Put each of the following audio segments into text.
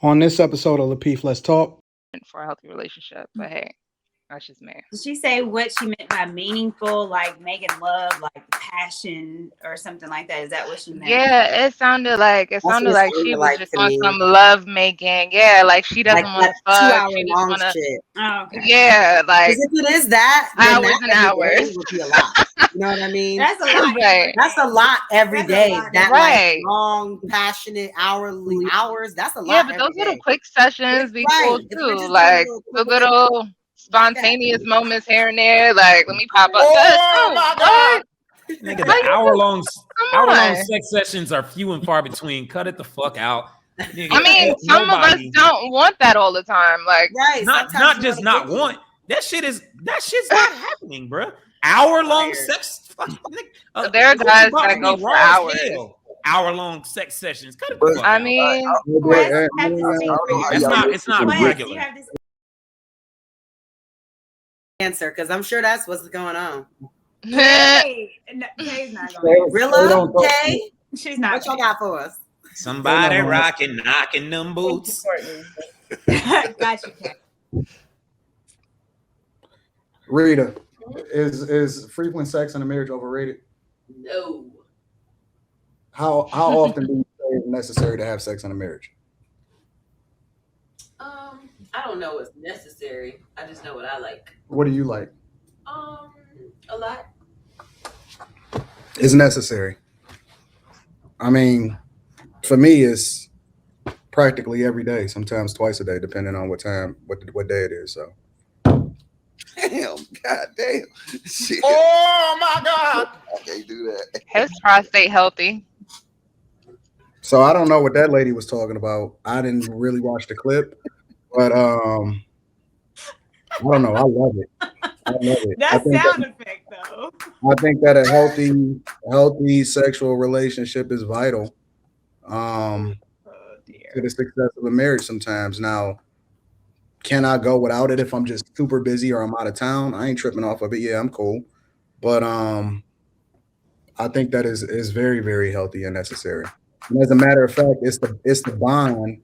On this episode of Lapeef, Let's Talk. For a healthy relationship. But hey, that's just me. Did she say what she meant by meaningful, like making love, like passion or something like that? Is that what she meant? Yeah, That's what it she sounded was like just to on me. some love making. Yeah, like she Like doesn't want that to fuck. 2 hour She just long want to. shit. Oh, okay. Yeah, like Because if it is that, then hours that and every day hours. would be a lot. You know what I mean? That's a lot. Right. That's a lot every That's a day. lot. That Right. like long, passionate, hourly hours. That's a lot. Yeah, but every those little day. quick sessions be Right. cool If we're too. just doing Like little the quick, little spontaneous moments here and there. Like let me pop up. Oh my God. Nigga, How the you hour do- long Come on. sex sessions are few and far between. Cut it the fuck out. Nigga, I mean, ain't some of us nobody- don't want that all the time. Like right. not Sometimes you just wanna not get want. That shit's not happening, bro. Hour long Tired. sex. Fuck, nigga, there are it's guys about that to go be for raw as hours. hell. Hour long sex sessions. Cut it the But- fuck I out. mean, Chris, you have to speak for It's yourself. It's not Chris, regular. you have to answer because I'm sure that's what's going on. Hey, no, Kay's not going. Rilla, Kay, She's not. what y'all got for us? Somebody rocking, knocking them boots. Got you, Kay. Rita, is frequent sex in a marriage overrated? No. How often do you say it's necessary to have sex in a marriage? I don't know what's necessary. I just know what I like. What do you like? A lot. It's necessary. I mean, for me, it's practically every day, sometimes twice a day, depending on what day it is. So, Damn, god damn. Shit. Oh my God. I can't do that. his prostate healthy. so I don't know what that lady was talking about. I didn't really watch the clip, but I don't know. I love it. I love it. That sound effect, though. I think that a healthy sexual relationship is vital Oh to dear. the success of a marriage sometimes. Now, can I go without it if I'm just super busy or I'm out of town? I ain't tripping off of it. Yeah, I'm cool. But I think that is very, very healthy and necessary. And as a matter of fact, it's the bond.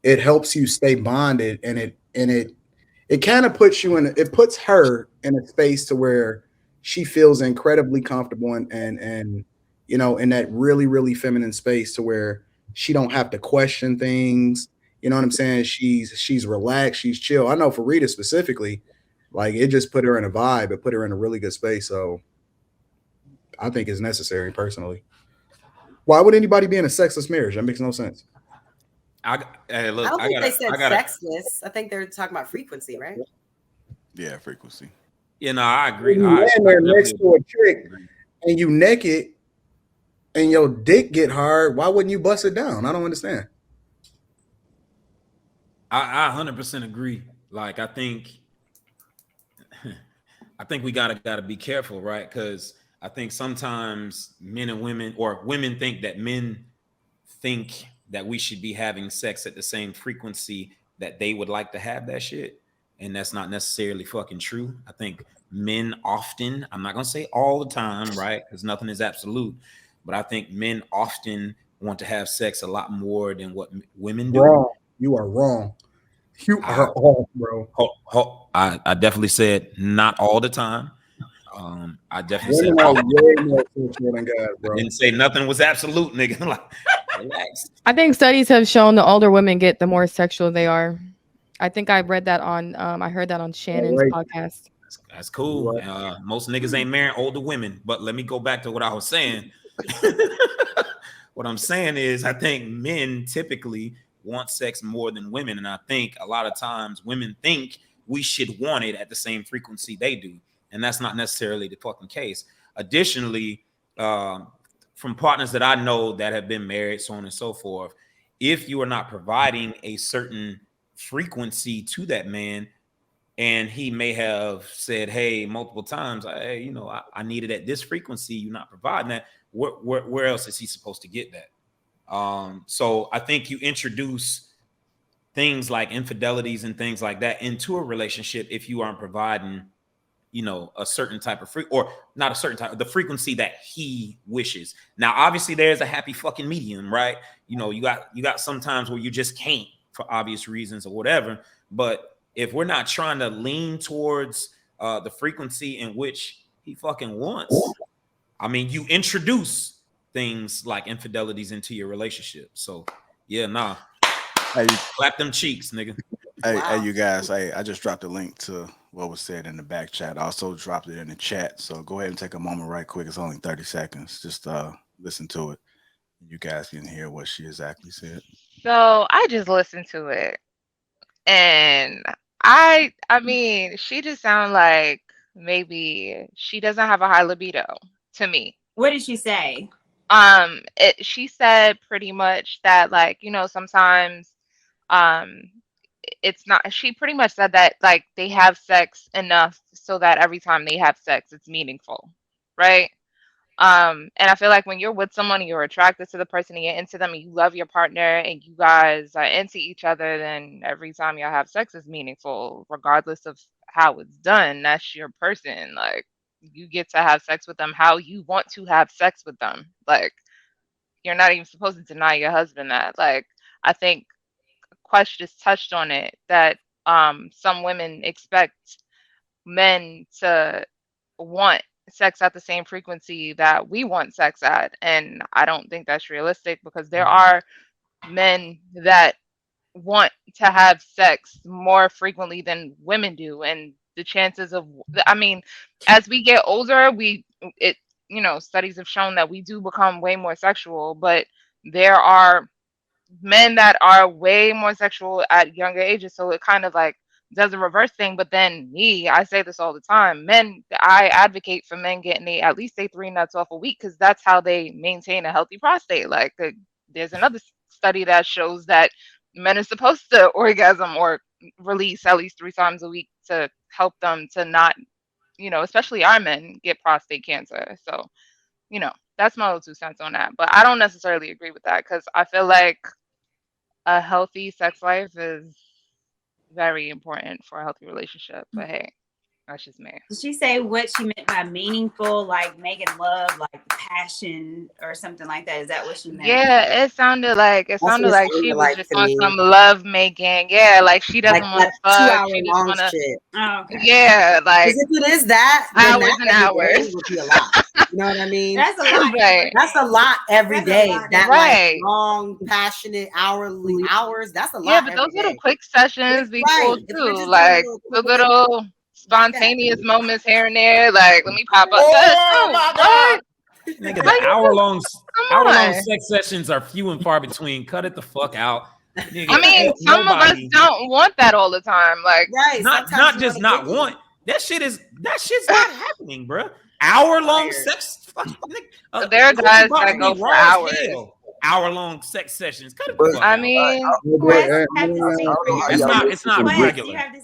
It helps you stay bonded, and it kind of puts her in a space to where she feels incredibly comfortable and you know, in that really, really feminine space to where she don't have to question things. You know what I'm saying? She's relaxed, she's chill. I know for Rita specifically, like it just put her in a vibe, it put her in a really good space. So I think it's necessary personally. Why would anybody be in a sexless marriage? That makes no sense. Look, I don't think they said I gotta, sexless. I think they're talking about frequency, right? Yeah, frequency. you know, I agree. You I land there next definitely to a chick agree. and you naked and your dick get hard, why wouldn't you bust it down? I don't understand. I 100% agree. Like I think we gotta be careful, right? Because I think sometimes men and women, or women think that men think that we should be having sex at the same frequency that they would like to have that shit. And that's not necessarily fucking true. I think men often, I'm not gonna say all the time, right? Because nothing is absolute, but I think men often want to have sex a lot more than what women do. Wrong. You are wrong. You are off, bro. I definitely said not all the time. I definitely said Women are way more sexual than guys, I bro. didn't say nothing was absolute, nigga. Like, relax. I think studies have shown the older women get, the more sexual they are. I think I read that on, I heard that on Shannon's Right. podcast. That's cool. Most niggas ain't marrying older women, but let me go back to what I was saying. What I'm saying is, I think men typically want sex more than women, and I think a lot of times women think we should want it at the same frequency they do, and that's not necessarily the fucking case. Additionally, from partners that I know that have been married, so on and so forth, if you are not providing a certain frequency to that man, and he may have said, hey, multiple times, hey, you know, I need it at this frequency, you're not providing that, where else is he supposed to get that? So I think you introduce things like infidelities and things like that into a relationship if you aren't providing, you know, a certain type of or not a certain type, the frequency that he wishes. Now, obviously, there's a happy fucking medium, right? You know, you got some times where you just can't for obvious reasons or whatever. But if we're not trying to lean towards the frequency in which he fucking wants, I mean, you introduce things like infidelities into your relationship. So yeah, nah. Hey, Clap them cheeks, nigga. hey, you guys. Hey, I just dropped a link to what was said in the back chat. I also dropped it in the chat. So go ahead and take a moment right quick. It's only 30 seconds. Just listen to it. You guys can hear what she exactly said. So I just listened to it, and I mean, she just sounds like maybe she doesn't have a high libido to me. What did she say? She said pretty much that, like, sometimes it's not, she pretty much said that, like, they have sex enough so that every time they have sex it's meaningful, right? And I feel like when you're with someone and you're attracted to the person and you're into them and you love your partner and you guys are into each other, then every time y'all have sex is meaningful, regardless of how it's done. That's your person. Like, you get to have sex with them how you want to have sex with them. Like, you're not even supposed to deny your husband that. Like, I think Quest just touched on it, that some women expect men to want sex at the same frequency that we want sex at, and I don't think that's realistic, because there are men that want to have sex more frequently than women do, and the chances of, I mean, as we get older, studies have shown that we do become way more sexual, but there are men that are way more sexual at younger ages, so it kind of like does a reverse thing. But then I say this all the time, I advocate for men getting at least 3 nuts off a week, because that's how they maintain a healthy prostate. Like, there's another study that shows that men are supposed to orgasm or release at least 3 times a week to help them to not, especially our men, get prostate cancer. So, that's my little 2 cents on that. But I don't necessarily agree with that, because I feel like a healthy sex life is very important for a healthy relationship. But hey, that's just me. Did she say what she meant by meaningful, like making love, like passion or something like that? Is that what she meant? Yeah, it sounded like what it she sounded was like just to on me. some love making. Yeah, like she doesn't Like want to that fuck. 2 hour She just long want to. shit. Oh, okay. Yeah, like Because if it is that, then hours that and every day hours. would be a lot. You know what I mean? That's a lot. Right. That's a lot every That's a day. lot. That Right. like long, passionate, hours. That's a lot. Yeah, but every those little day. quick sessions be cool Right. If we're too. just doing a Like little the quick, little spontaneous moments here and there. Like, let me pop up. Oh my God. Nigga, How the you hour-long Come on. sex sessions are few and far between. Cut it the fuck out. Nigga, I mean, some of us don't want that all the time. Like, right. not Sometimes you just wanna not giggle. want. That shit's not happening, bro. Hour-long Tired. sex. there are guys about that to go be for raw as hours. hell. Hour-long sex sessions. Cut it the But fuck I out. mean, Yeah, Quest, yeah, you have to yeah. speak for I don't know how It's yourself. y'all not. It's not Quest, regular. you have to